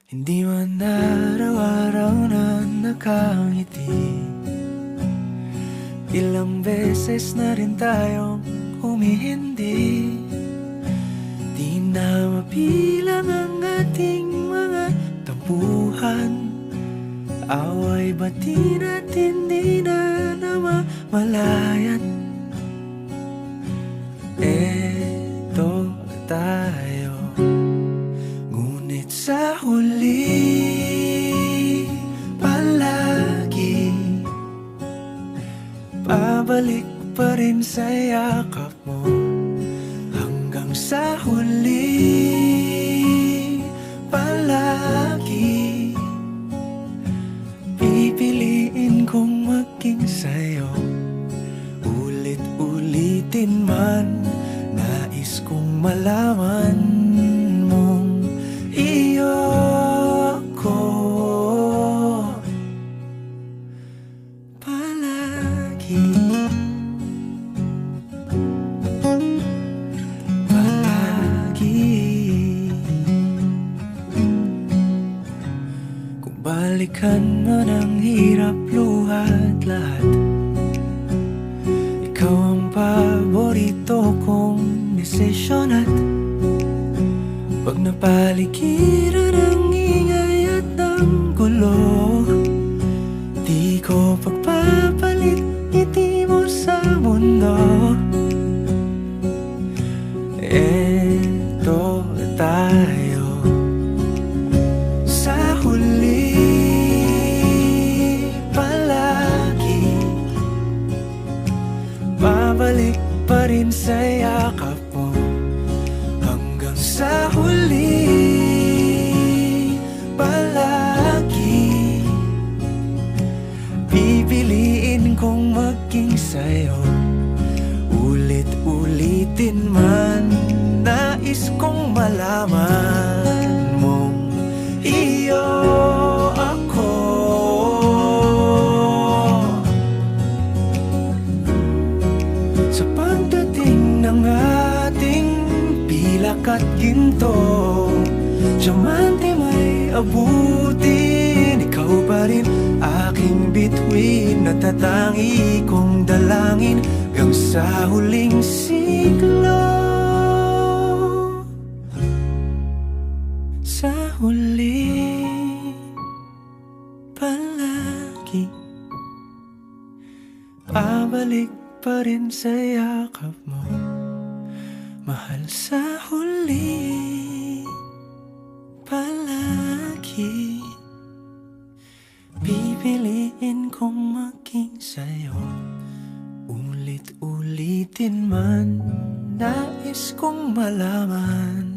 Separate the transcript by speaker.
Speaker 1: Hindi man araw-araw na nakangiti. Ilang beses na rin tayong humihindi. Di na mapilang ang ating mga tampuhan. Away bati natin di na namamalayan. Eto tayo, ngunit sa huli palagi pabalik pa rin sa yakap mo. Hanggang sa huli palagi pipiliin kong maging sa'yo. Ulit-ulitin man, nais kong malaman mong iyo ako palagi. Palagi. Kung balikan man ang hirap, luhat lahat, ikaw ang paborito kong desisyon. At pag napaligiran ang ingay at ang gulo, di ko pagpapalit ngiti mo sa mundo. Eto tayo, sa huli palagi babalik pa rin sa yakap mo. Hanggang sa huli palagi pipiliin kong maging sa'yo. Ulit-ulitin man, nais kong malaman mong iyo ako. Sa pagdating ng ating pilak at ginto, diamante may abutin, ikaw pa rin aking bituin. Natatangi kong dalangin hanggang sa huling siglo. Sa huli palagi pabalik pa rin sa yakap mo, mahal. Sa huli palagi pipiliin kong maging sa'yo. Ulit-ulitin man, nais kong malaman